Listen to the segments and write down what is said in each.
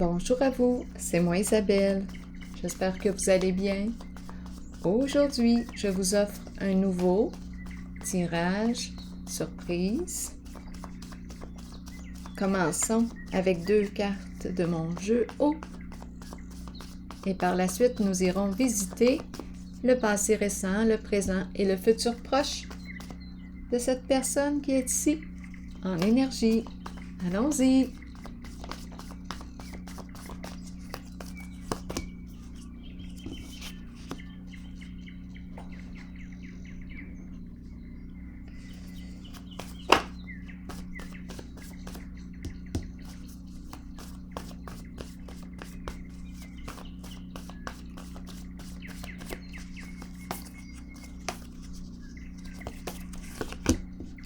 Bonjour à vous, c'est moi Isabelle. J'espère que vous allez bien. Aujourd'hui, je vous offre un nouveau tirage surprise. Commençons avec 2 cartes de mon jeu haut. Et par la suite, nous irons visiter le passé récent, le présent et le futur proche de cette personne qui est ici en énergie. Allons-y!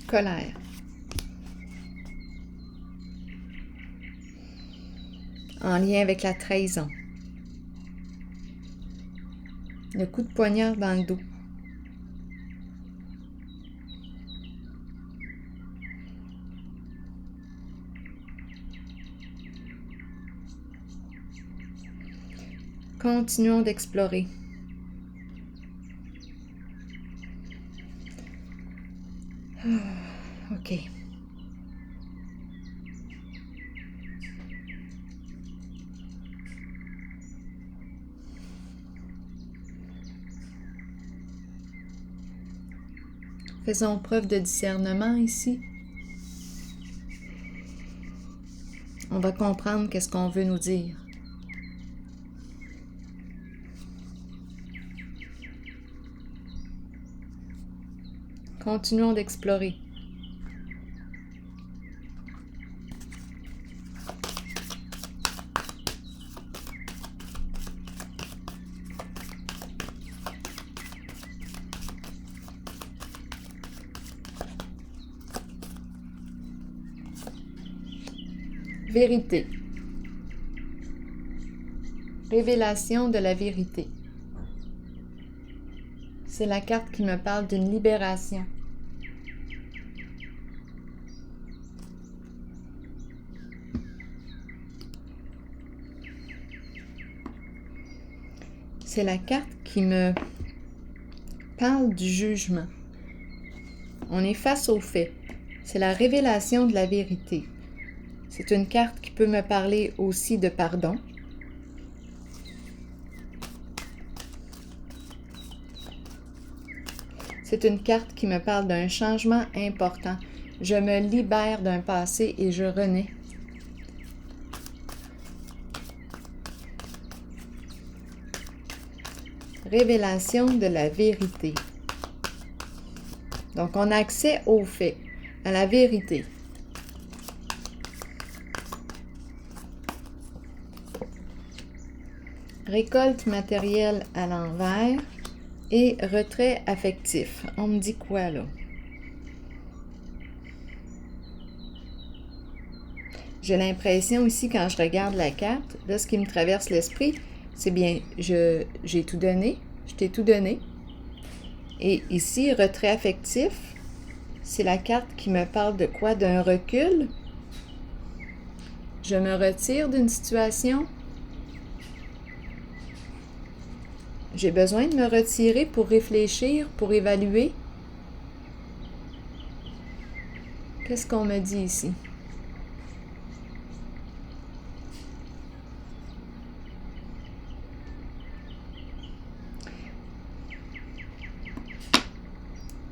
Colère. En lien avec la trahison. Le coup de poignard dans le dos. Continuons d'explorer. OK. Faisons preuve de discernement ici. On va comprendre qu'est-ce qu'on veut nous dire. Continuons d'explorer. Vérité. Révélation de la vérité. C'est la carte qui me parle d'une libération. C'est la carte qui me parle du jugement. On est face aux faits. C'est la révélation de la vérité. C'est une carte qui peut me parler aussi de pardon. C'est une carte qui me parle d'un changement important. Je me libère d'un passé et je renais. Révélation de la vérité. Donc, on a accès aux faits, à la vérité. Récolte matérielle à l'envers et retrait affectif. On me dit quoi là? J'ai l'impression ici, quand je regarde la carte, là, ce qui me traverse l'esprit, c'est bien, j'ai tout donné, je t'ai tout donné. Et ici, retrait affectif, c'est la carte qui me parle de quoi? D'un recul. Je me retire d'une situation. J'ai besoin de me retirer pour réfléchir, pour évaluer. Qu'est-ce qu'on me dit ici?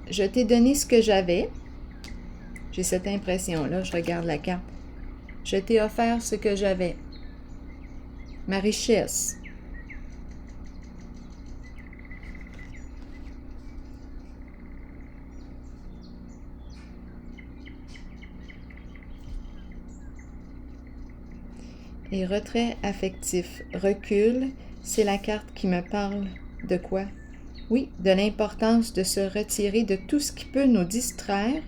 Je t'ai donné ce que j'avais. J'ai cette impression-là, je regarde la carte. Je t'ai offert ce que j'avais. Ma richesse. Et retrait affectif. Recul, c'est la carte qui me parle de quoi? Oui, de l'importance de se retirer de tout ce qui peut nous distraire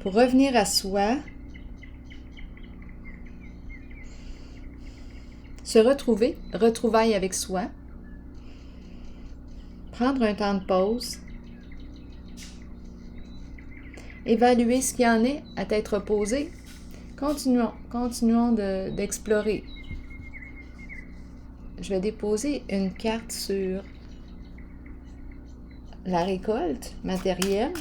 pour revenir à soi, se retrouver, retrouvailles avec soi, prendre un temps de pause, évaluer ce qu'il y en est à t'être posé, Continuons d'explorer. Je vais déposer une carte sur la récolte matérielle.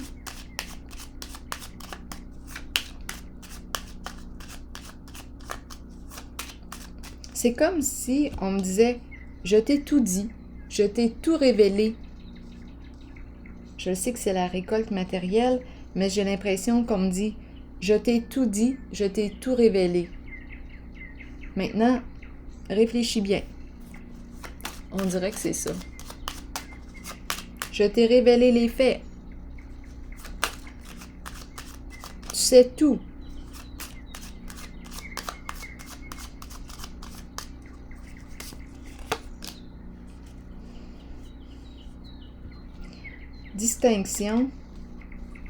C'est comme si on me disait, je t'ai tout dit, je t'ai tout révélé. Je sais que c'est la récolte matérielle, mais j'ai l'impression qu'on me dit, je t'ai tout dit, je t'ai tout révélé. Maintenant, réfléchis bien. On dirait que c'est ça. Je t'ai révélé les faits. Tu sais tout. Distinction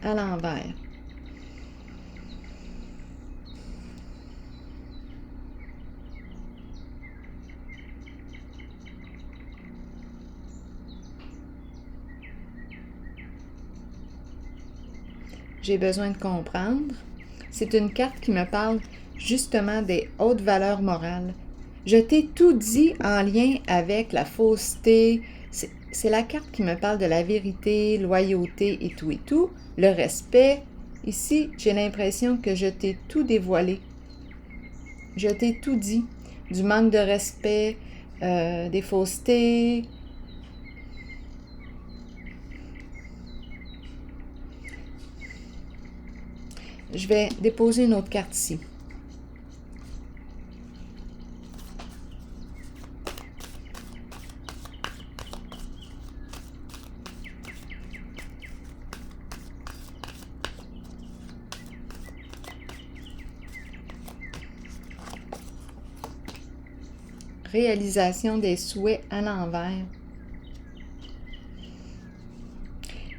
à l'envers. J'ai besoin de comprendre. C'est une carte qui me parle justement des hautes valeurs morales. Je t'ai tout dit en lien avec la fausseté. C'est la carte qui me parle de la vérité, loyauté et tout, le respect. Ici, j'ai l'impression que je t'ai tout dévoilé. Je t'ai tout dit. Du manque de respect, des faussetés. Je vais déposer une autre carte ici. Réalisation des souhaits à l'envers.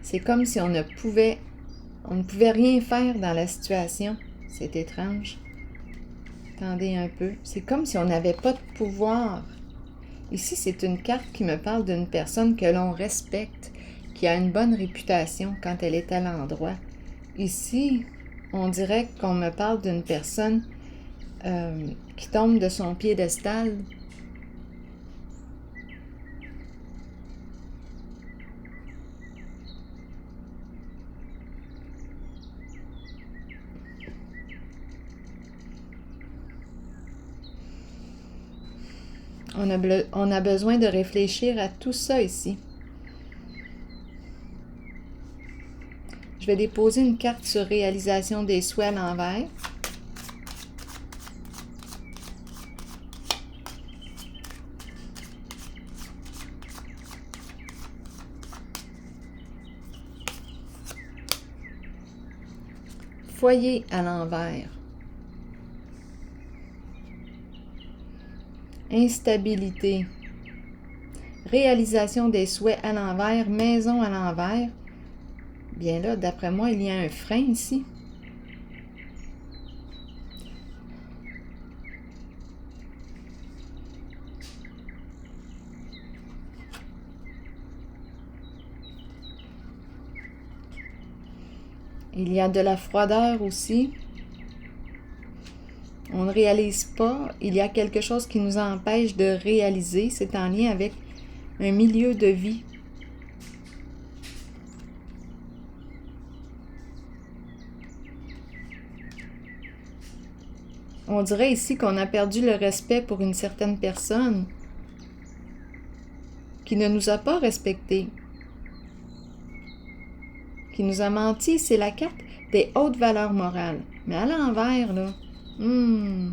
C'est comme si on ne pouvait rien faire dans la situation. C'est étrange. Attendez un peu. C'est comme si on n'avait pas de pouvoir. Ici, c'est une carte qui me parle d'une personne que l'on respecte, qui a une bonne réputation quand elle est à l'endroit. Ici, on dirait qu'on me parle d'une personne qui tombe de son piédestal. On a besoin de réfléchir à tout ça ici. Je vais déposer une carte sur réalisation des souhaits à l'envers. Foyer à l'envers. Instabilité. Réalisation des souhaits à l'envers, maison à l'envers. Bien là, d'après moi, il y a un frein ici. Il y a de la froideur aussi. On ne réalise pas. Il y a quelque chose qui nous empêche de réaliser. C'est en lien avec un milieu de vie. On dirait ici qu'on a perdu le respect pour une certaine personne qui ne nous a pas respectés, qui nous a menti. C'est la carte des hautes valeurs morales. Mais à l'envers, là, on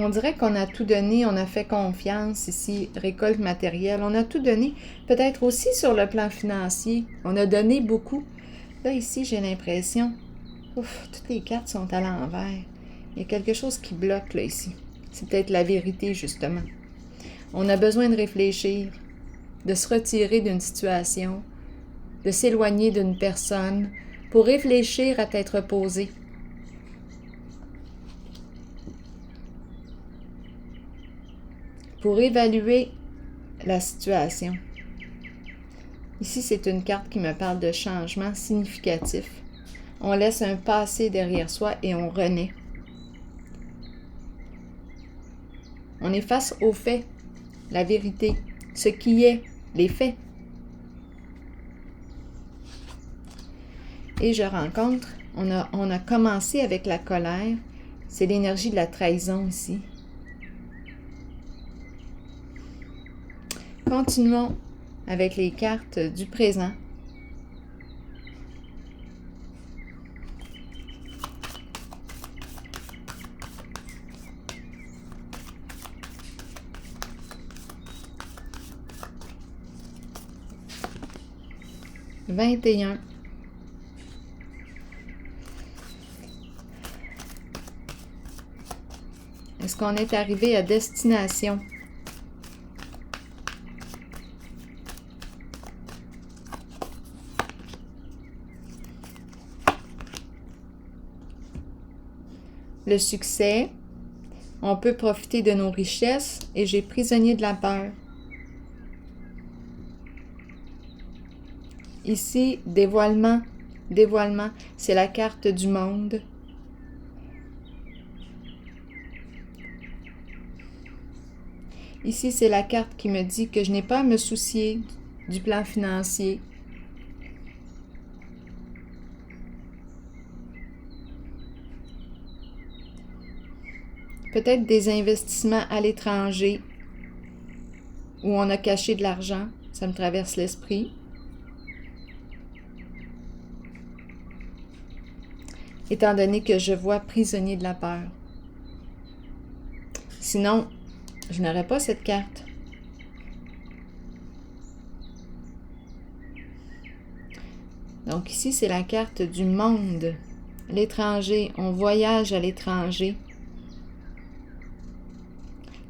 dirait qu'on a tout donné, on a fait confiance ici, récolte matérielle, on a tout donné, peut-être aussi sur le plan financier, on a donné beaucoup. Là, ici, j'ai l'impression, toutes les cartes sont à l'envers. Il y a quelque chose qui bloque, là, ici. C'est peut-être la vérité, justement. On a besoin de réfléchir, de se retirer d'une situation, de s'éloigner d'une personne, pour réfléchir à tête reposée. Pour évaluer la situation. Ici, c'est une carte qui me parle de changement significatif. On laisse un passé derrière soi et on renaît. On est face aux faits, la vérité, ce qui est, les faits. Et je rencontre, on a commencé avec la colère, c'est l'énergie de la trahison ici. Continuons avec les cartes du présent. « 21 ». Est-ce qu'on est arrivé à destination? Le succès, on peut profiter de nos richesses et j'ai prisonnier de la peur. Ici, dévoilement, dévoilement, c'est la carte du monde. Ici, c'est la carte qui me dit que je n'ai pas à me soucier du plan financier. Peut-être des investissements à l'étranger où on a caché de l'argent, ça me traverse l'esprit. Étant donné que je vois prisonnier de la peur. Sinon, je n'aurais pas cette carte. Donc ici, c'est la carte du monde, l'étranger. On voyage à l'étranger.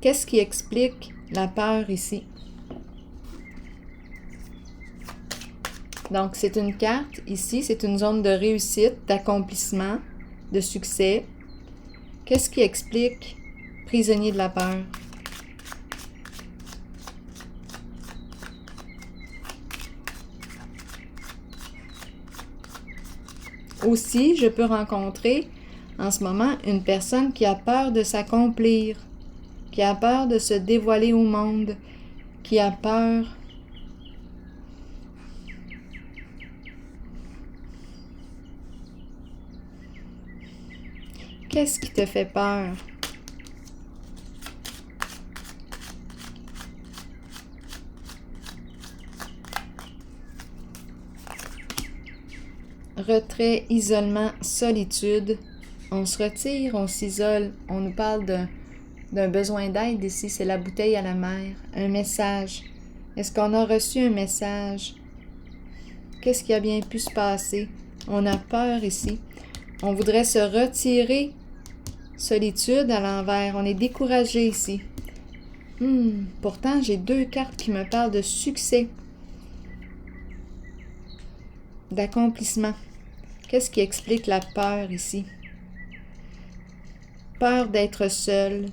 Qu'est-ce qui explique la peur ici? Donc, c'est une carte ici, c'est une zone de réussite, d'accomplissement, de succès. Qu'est-ce qui explique prisonnier de la peur? Aussi, je peux rencontrer en ce moment une personne qui a peur de s'accomplir, qui a peur de se dévoiler au monde, qui a peur Qu'est-ce qui te fait peur? Retrait, isolement, solitude. On se retire, on s'isole. On nous parle d'un besoin d'aide ici. C'est la bouteille à la mer. Un message. Est-ce qu'on a reçu un message? Qu'est-ce qui a bien pu se passer? On a peur ici. On voudrait se retirer. Solitude à l'envers. On est découragé ici. Pourtant, j'ai 2 cartes qui me parlent de succès. D'accomplissement. Qu'est-ce qui explique la peur ici? Peur d'être seul.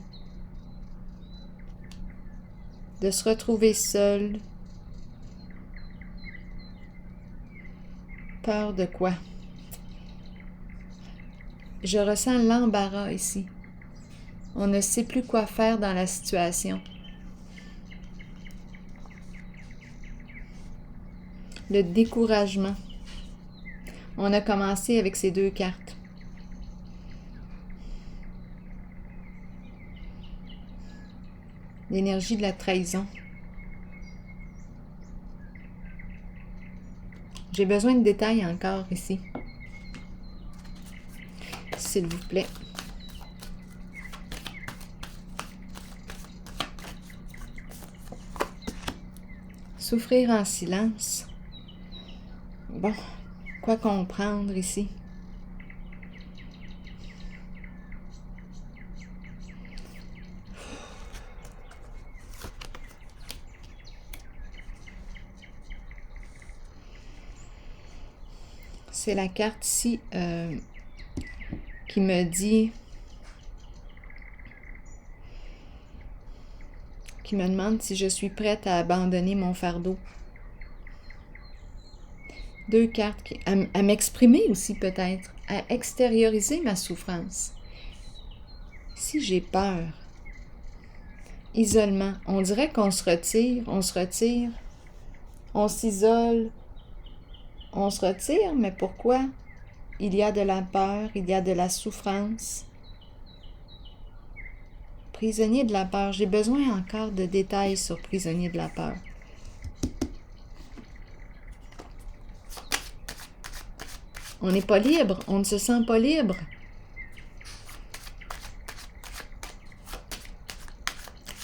De se retrouver seul. Peur de quoi? Je ressens l'embarras ici. On ne sait plus quoi faire dans la situation. Le découragement. On a commencé avec ces 2 cartes. L'énergie de la trahison. J'ai besoin de détails encore ici. S'il vous plaît. Souffrir en silence. Bon, quoi comprendre ici? C'est la carte ici qui me dit, qui me demande si je suis prête à abandonner mon fardeau. 2 cartes à m'exprimer aussi peut-être, à extérioriser ma souffrance. Si j'ai peur, isolement, on dirait qu'on se retire, on s'isole, on se retire, mais pourquoi? Il y a de la peur, il y a de la souffrance. Prisonnier de la peur, j'ai besoin encore de détails sur prisonnier de la peur. On n'est pas libre, on ne se sent pas libre.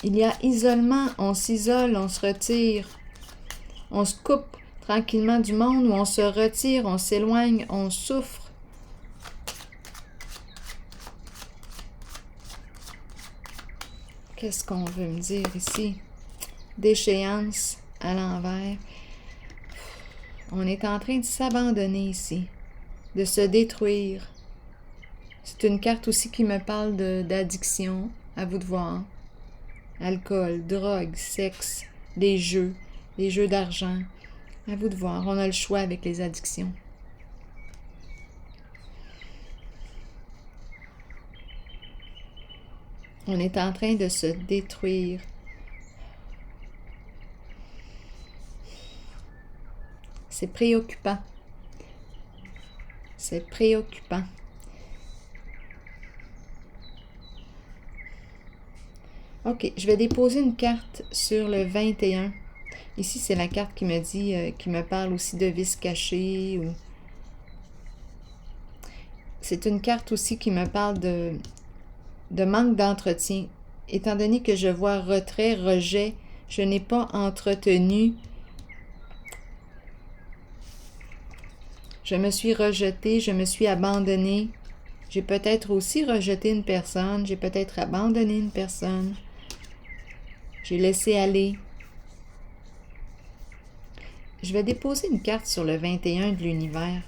Il y a isolement, on s'isole, on se retire, on se coupe tranquillement du monde, ou on se retire, on s'éloigne, on souffre. Qu'est-ce qu'on veut me dire ici? Déchéance à l'envers. On est en train de s'abandonner ici, de se détruire. C'est une carte aussi qui me parle d'addiction, à vous de voir. Alcool, drogue, sexe, les jeux d'argent. À vous de voir, on a le choix avec les addictions. On est en train de se détruire. C'est préoccupant. C'est préoccupant. OK, je vais déposer une carte sur le 21. Ici, c'est la carte qui me dit, qui me parle aussi de vices cachés. C'est une carte aussi qui me parle de manque d'entretien. Étant donné que je vois retrait, rejet, je n'ai pas entretenu. Je me suis rejetée, je me suis abandonnée. J'ai peut-être aussi rejeté une personne, j'ai peut-être abandonné une personne. J'ai laissé aller. Je vais déposer une carte sur le 21 de l'univers.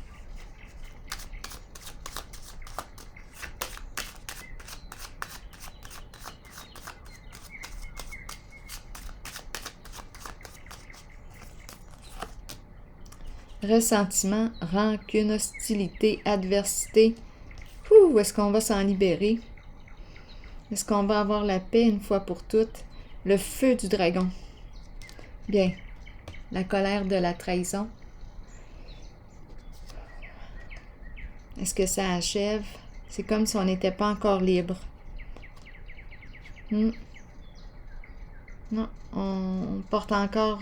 Ressentiment, rancune, hostilité, adversité. Ouh, est-ce qu'on va s'en libérer? Est-ce qu'on va avoir la paix une fois pour toutes? Le feu du dragon. Bien. La colère de la trahison. Est-ce que ça achève? C'est comme si on n'était pas encore libre. Non, on porte encore...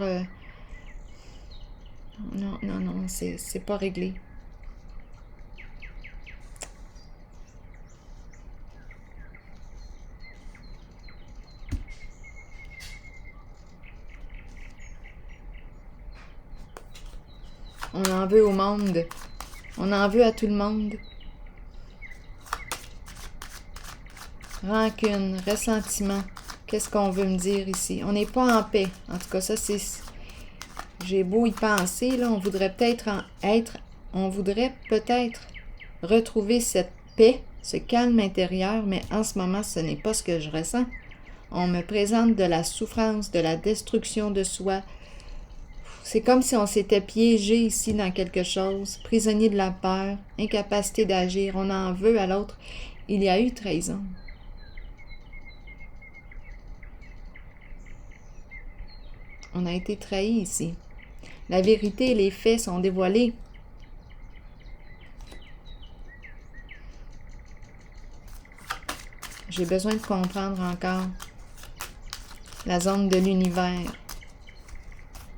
Non, c'est pas réglé. On en veut au monde. On en veut à tout le monde. Rancune, ressentiment. Qu'est-ce qu'on veut me dire ici? On n'est pas en paix. En tout cas, ça, c'est... J'ai beau y penser, là, on voudrait peut-être retrouver cette paix, ce calme intérieur, mais en ce moment, ce n'est pas ce que je ressens. On me présente de la souffrance, de la destruction de soi. C'est comme si on s'était piégé ici dans quelque chose, prisonnier de la peur, incapacité d'agir, on en veut à l'autre. Il y a eu trahison. On a été trahi ici. La vérité et les faits sont dévoilés. J'ai besoin de comprendre encore la zone de l'univers.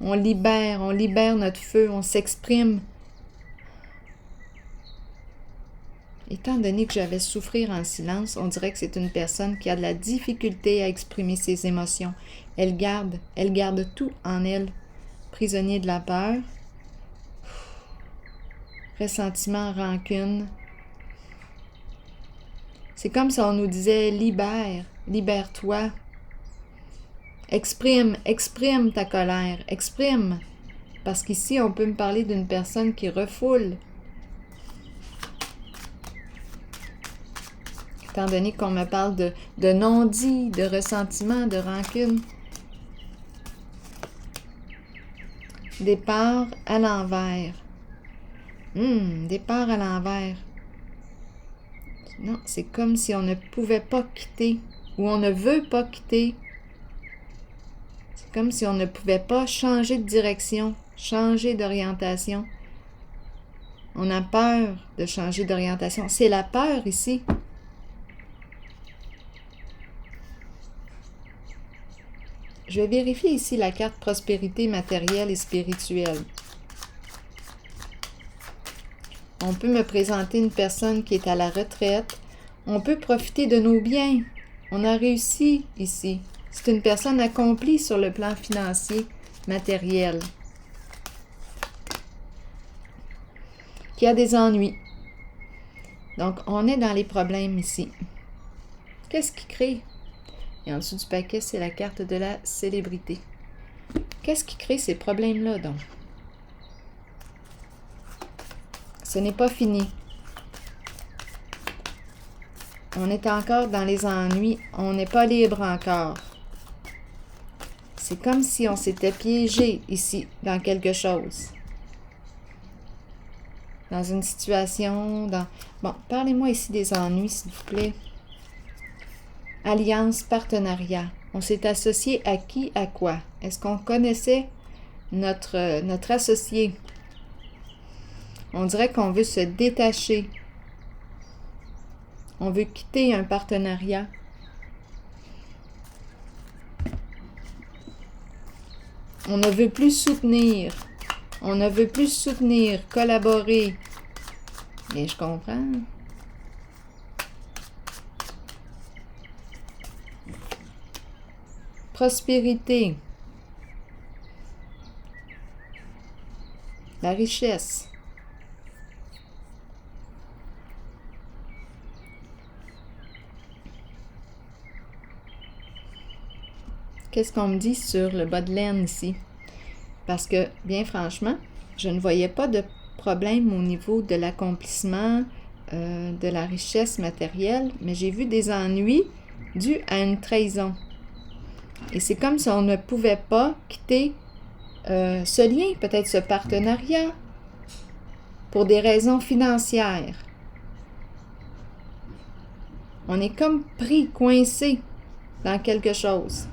On libère notre feu, on s'exprime. Étant donné que j'avais souffrir en silence, on dirait que c'est une personne qui a de la difficulté à exprimer ses émotions. Elle garde tout en elle. Prisonnier de la peur, ressentiment, rancune. C'est comme si on nous disait « libère-toi ». Exprime ta colère, exprime. Parce qu'ici, on peut me parler d'une personne qui refoule. Étant donné qu'on me parle de non-dit, de ressentiment, de rancune. Départ à l'envers. Départ à l'envers. Non, c'est comme si on ne pouvait pas quitter ou on ne veut pas quitter. C'est comme si on ne pouvait pas changer de direction, changer d'orientation. On a peur de changer d'orientation. C'est la peur ici. Je vais vérifier ici la carte prospérité matérielle et spirituelle. On peut me présenter une personne qui est à la retraite. On peut profiter de nos biens. On a réussi ici. C'est une personne accomplie sur le plan financier, matériel, qui a des ennuis. Donc, on est dans les problèmes ici. Qu'est-ce qui crée? Et en dessous du paquet, c'est la carte de la célébrité. Qu'est-ce qui crée ces problèmes-là, donc? Ce n'est pas fini. On est encore dans les ennuis. On n'est pas libre encore. C'est comme si on s'était piégé ici, dans quelque chose. Dans une situation, Bon, parlez-moi ici des ennuis, s'il vous plaît. Alliance, partenariat. On s'est associé à qui, à quoi? Est-ce qu'on connaissait notre associé? On dirait qu'on veut se détacher. On veut quitter un partenariat. On ne veut plus soutenir. On ne veut plus soutenir, collaborer. Mais je comprends. Prospérité. La richesse. Qu'est-ce qu'on me dit sur le bas de laine ici? Parce que, bien franchement, je ne voyais pas de problème au niveau de l'accomplissement, de la richesse matérielle, mais j'ai vu des ennuis dus à une trahison. Et c'est comme si on ne pouvait pas quitter ce lien, peut-être ce partenariat, pour des raisons financières. On est comme pris, coincé dans quelque chose.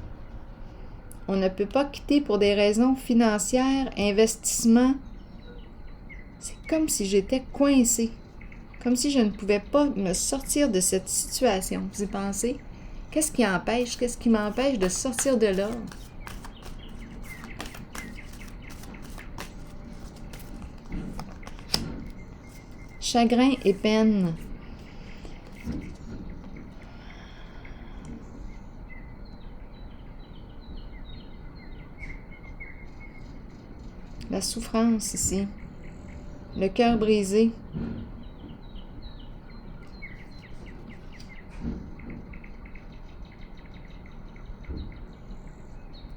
On ne peut pas quitter pour des raisons financières, investissement. C'est comme si j'étais coincé, comme si je ne pouvais pas me sortir de cette situation. Vous y pensez? Qu'est-ce qui m'empêche de sortir de là? Chagrin et peine. La souffrance ici. Le cœur brisé.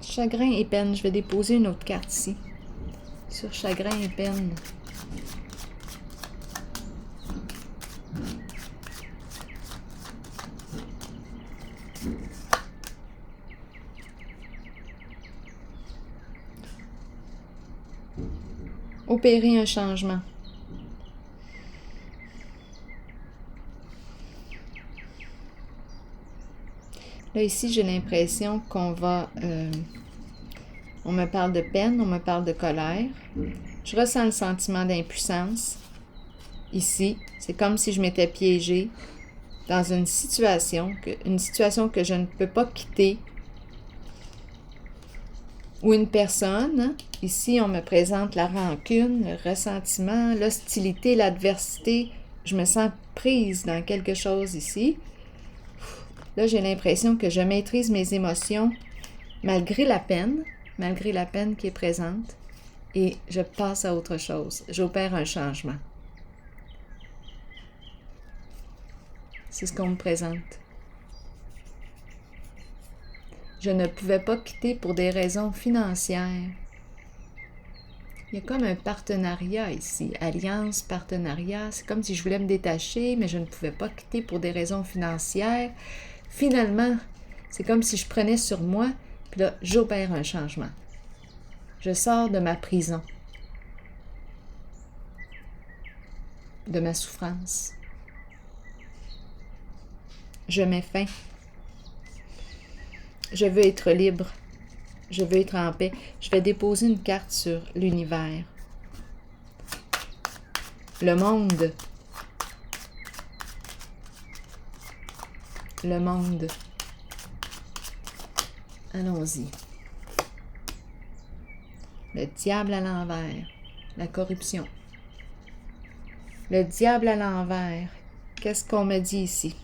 Chagrin et peine. Je vais déposer une autre carte ici. Sur chagrin et peine. Opérer un changement. Là, ici, j'ai l'impression qu'on va... on me parle de peine, on me parle de colère. Je ressens le sentiment d'impuissance. Ici, c'est comme si je m'étais piégée dans une situation que je ne peux pas quitter. Ou une personne, hein? Ici, on me présente la rancune, le ressentiment, l'hostilité, l'adversité. Je me sens prise dans quelque chose ici. Là, j'ai l'impression que je maîtrise mes émotions malgré la peine qui est présente, et je passe à autre chose. J'opère un changement. C'est ce qu'on me présente. Je ne pouvais pas quitter pour des raisons financières. Il y a comme un partenariat ici. Alliance, partenariat. C'est comme si je voulais me détacher, mais je ne pouvais pas quitter pour des raisons financières. Finalement, c'est comme si je prenais sur moi, puis là, j'opère un changement. Je sors de ma prison. de ma souffrance. Je mets fin. Je veux être libre. Je veux être en paix. Je vais déposer une carte sur l'univers. Le monde. Le monde. Allons-y. Le diable à l'envers. La corruption. Le diable à l'envers. Qu'est-ce qu'on me dit ici?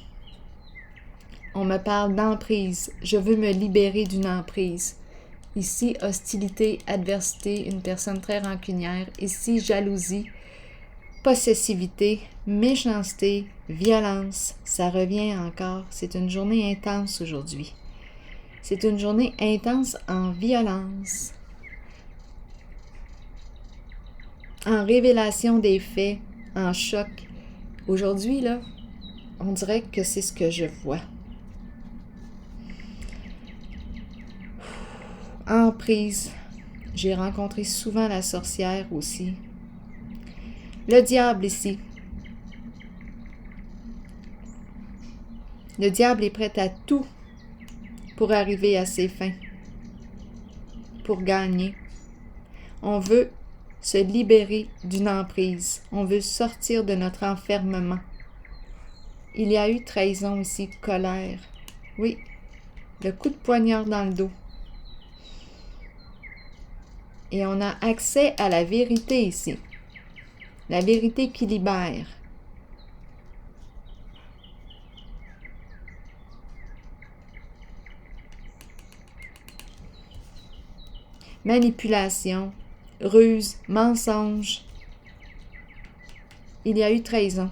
On me parle d'emprise. Je veux me libérer d'une emprise. Ici, hostilité, adversité, une personne très rancunière. Ici, jalousie, possessivité, méchanceté, violence. Ça revient encore. C'est une journée intense aujourd'hui. C'est une journée intense en violence, en révélation des faits, en choc. Aujourd'hui, là, on dirait que c'est ce que je vois. Emprise. J'ai rencontré souvent la sorcière aussi. Le diable ici. Le diable est prêt à tout pour arriver à ses fins, pour gagner. On veut se libérer d'une emprise. On veut sortir de notre enfermement. Il y a eu trahison ici, colère. Oui, le coup de poignard dans le dos. Et on a accès à la vérité ici. La vérité qui libère. Manipulation, ruse, mensonge. Il y a eu trahison.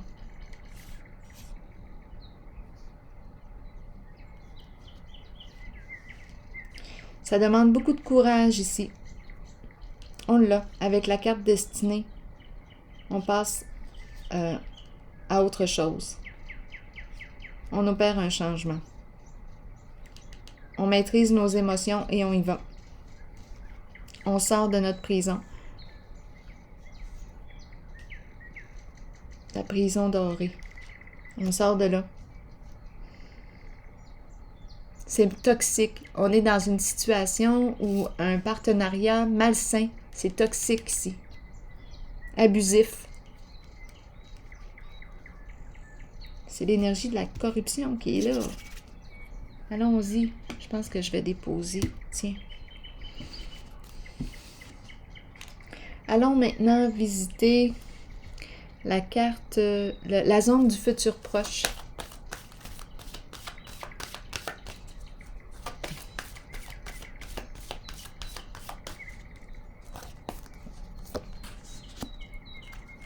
Ça demande beaucoup de courage ici. On l'a. Avec la carte destinée, on passe à autre chose. On opère un changement. On maîtrise nos émotions et on y va. On sort de notre prison. La prison dorée. On sort de là. C'est toxique. On est dans une situation où un partenariat malsain, c'est toxique ici. Abusif. C'est l'énergie de la corruption qui est là. Allons-y. Je pense que je vais déposer. Tiens. Allons maintenant visiter la carte, la zone du futur proche.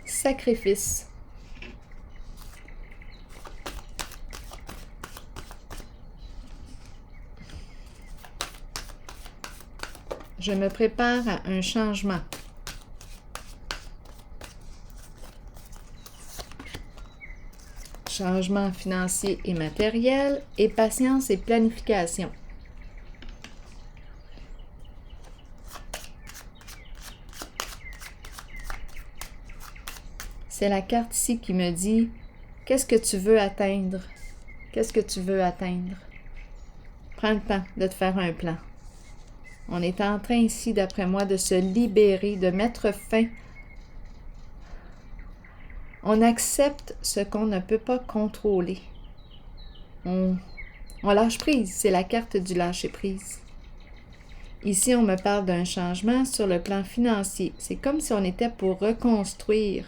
Sacrifice. Je me prépare à un changement. Changement financier et matériel, et patience et planification. C'est la carte ici qui me dit « Qu'est-ce que tu veux atteindre? Qu'est-ce que tu veux atteindre? » Prends le temps de te faire un plan. On est en train ici, d'après moi, de se libérer, de mettre fin. On accepte ce qu'on ne peut pas contrôler. On lâche prise, c'est la carte du lâcher prise. Ici, on me parle d'un changement sur le plan financier. C'est comme si on était pour reconstruire,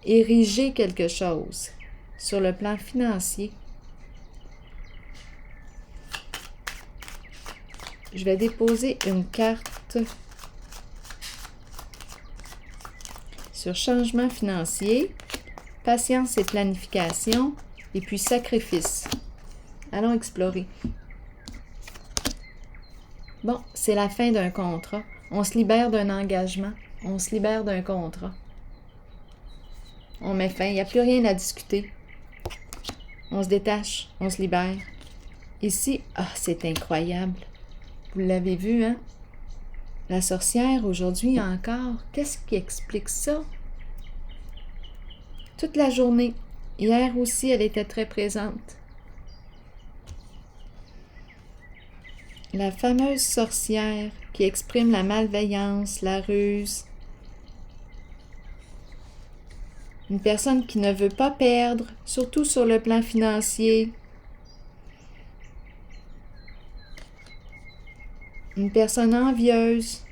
ériger quelque chose sur le plan financier. Je vais déposer une carte sur changement financier, patience et planification, et puis sacrifice. Allons explorer. Bon, c'est la fin d'un contrat. On se libère d'un engagement. On se libère d'un contrat. On met fin. Il n'y a plus rien à discuter. On se détache. On se libère. Ici, c'est incroyable. Vous l'avez vu, hein? La sorcière, aujourd'hui encore, qu'est-ce qui explique ça? Toute la journée. Hier aussi, elle était très présente. La fameuse sorcière qui exprime la malveillance, la ruse. Une personne qui ne veut pas perdre, surtout sur le plan financier. Une personne envieuse.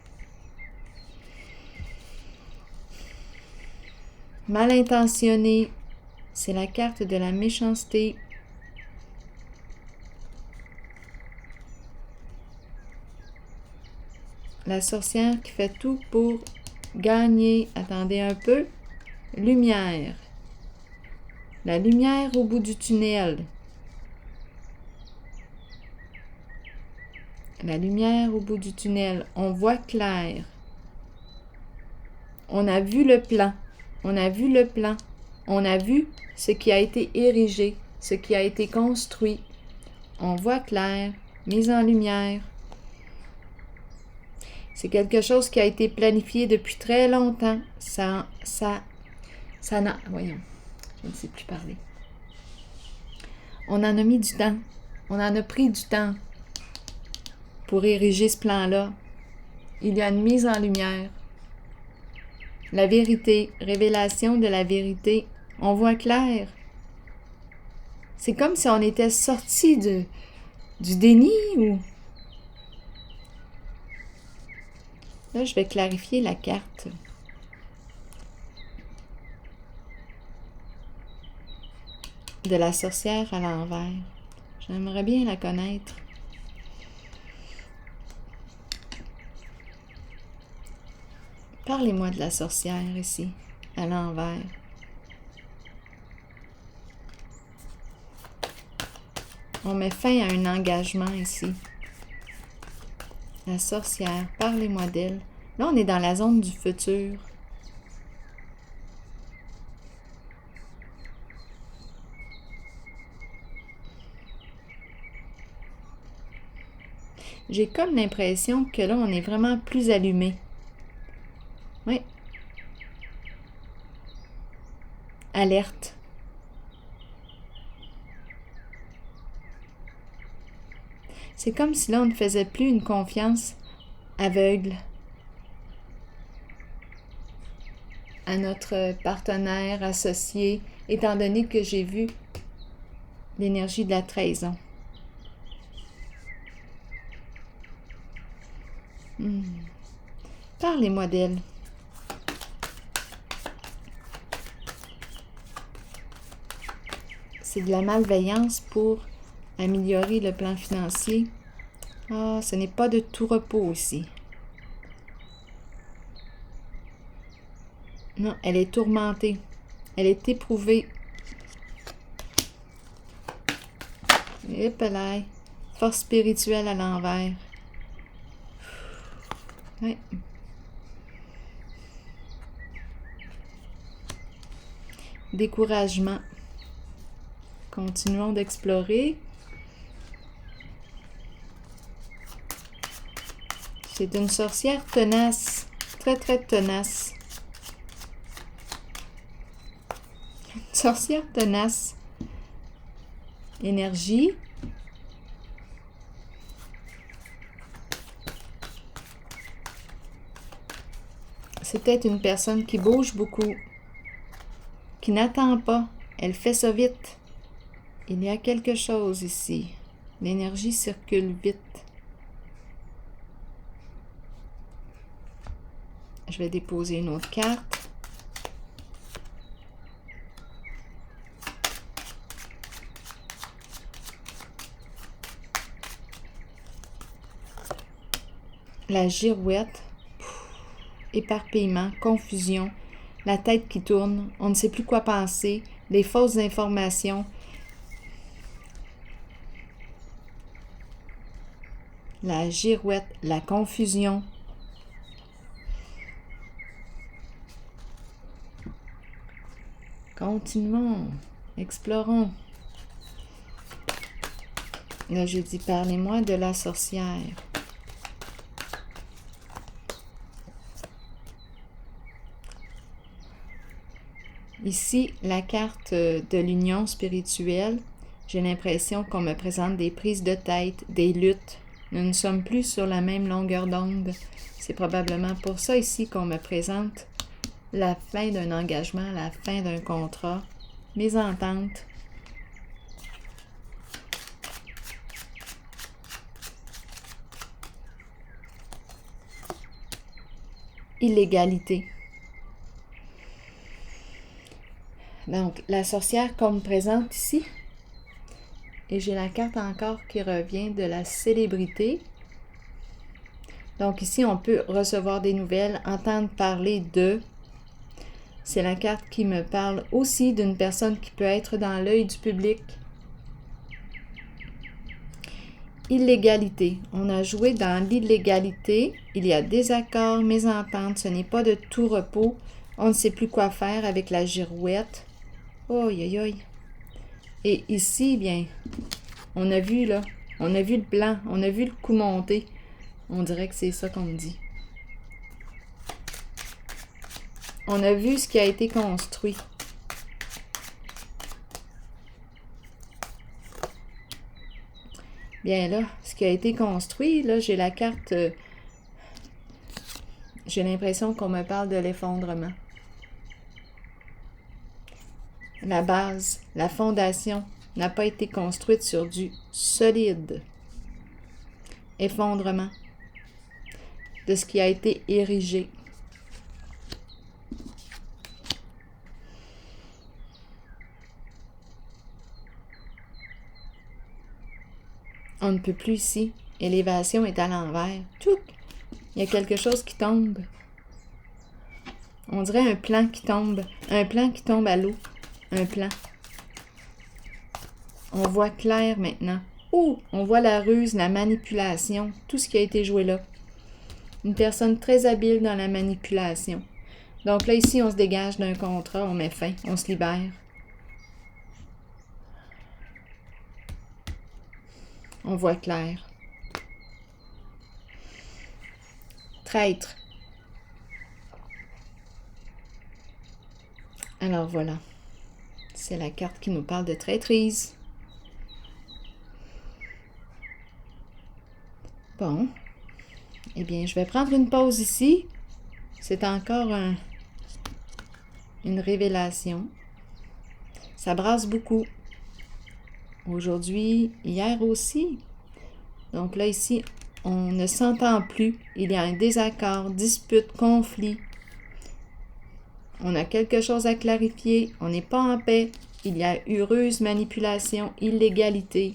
Mal intentionnée. C'est la carte de la méchanceté. La sorcière qui fait tout pour gagner. Attendez un peu. Lumière. La lumière au bout du tunnel. La lumière au bout du tunnel. On voit clair. On a vu le plan. On a vu le plan. On a vu ce qui a été érigé, ce qui a été construit. On voit clair, mise en lumière. C'est quelque chose qui a été planifié depuis très longtemps. Voyons, je ne sais plus parler. On en a mis du temps. On en a pris du temps pour ériger ce plan-là. Il y a une mise en lumière. La vérité, révélation de la vérité. On voit clair. C'est comme si on était sorti du déni ou... Là, je vais clarifier la carte. De la sorcière à l'envers. J'aimerais bien la connaître. Parlez-moi de la sorcière ici, à l'envers. On met fin à un engagement ici. La sorcière, parlez-moi d'elle. Là, on est dans la zone du futur. J'ai comme l'impression que là, on est vraiment plus allumé. Oui. Alerte. C'est comme si là, on ne faisait plus une confiance aveugle à notre partenaire, associé, étant donné que j'ai vu l'énergie de la trahison. Parlez-moi d'elle. C'est de la malveillance pour améliorer le plan financier. Ah, ce n'est pas de tout repos ici. Non, elle est tourmentée. Elle est éprouvée. Épelaye. Force spirituelle à l'envers. Oui. Découragement. Continuons d'explorer. C'est une sorcière tenace. Très, très tenace. Une sorcière tenace. Énergie. C'est peut-être une personne qui bouge beaucoup, qui n'attend pas. Elle fait ça vite. Il y a quelque chose ici. L'énergie circule vite. Je vais déposer une autre carte. La girouette. Éparpillement, confusion, la tête qui tourne, on ne sait plus quoi penser, des fausses informations. La girouette, la confusion. Continuons, explorons. Là, j'ai dit, parlez-moi de la sorcière. Ici, la carte de l'union spirituelle, j'ai l'impression qu'on me présente des prises de tête, des luttes. Nous ne sommes plus sur la même longueur d'onde. C'est probablement pour ça ici qu'on me présente la fin d'un engagement, la fin d'un contrat, mes ententes. Illégalité. Donc, la sorcière qu'on me présente ici, et j'ai la carte encore qui revient de la célébrité. Donc ici, on peut recevoir des nouvelles, entendre parler de. C'est la carte qui me parle aussi d'une personne qui peut être dans l'œil du public. Illégalité. On a joué dans l'illégalité. Il y a désaccord, mésentente. Ce n'est pas de tout repos. On ne sait plus quoi faire avec la girouette. Aïe, aïe, aïe. Et ici, bien, on a vu là, on a vu le plan, on a vu le coup monter. On dirait que c'est ça qu'on me dit. On a vu ce qui a été construit. Bien là, ce qui a été construit, là, j'ai la carte... j'ai l'impression qu'on me parle de l'effondrement. La base, la fondation n'a pas été construite sur du solide. Effondrement de ce qui a été érigé. On ne peut plus ici. Élévation est à l'envers. Tchouk! Il y a quelque chose qui tombe. On dirait un plan qui tombe. Un plan qui tombe à l'eau. Un plan. On voit clair maintenant. Oh! On voit la ruse, la manipulation, tout ce qui a été joué là. Une personne très habile dans la manipulation. Donc là, ici, on se dégage d'un contrat, on met fin, on se libère. On voit clair. Traître. Alors voilà. C'est la carte qui nous parle de traîtrise. Bon. Eh bien, je vais prendre une pause ici. C'est encore une révélation. Ça brasse beaucoup. Aujourd'hui, hier aussi. Donc là, ici, on ne s'entend plus. Il y a un désaccord, dispute, conflit. On a quelque chose à clarifier. On n'est pas en paix. Il y a heureuse manipulation, illégalité.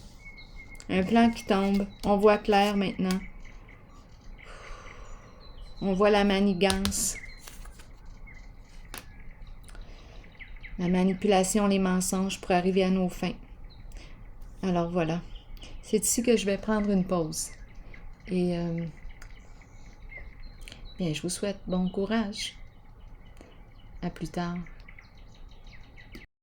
Un plan qui tombe. On voit clair maintenant. On voit la manigance. La manipulation, les mensonges pour arriver à nos fins. Alors voilà. C'est ici que je vais prendre une pause. Et bien, je vous souhaite bon courage. À plus tard.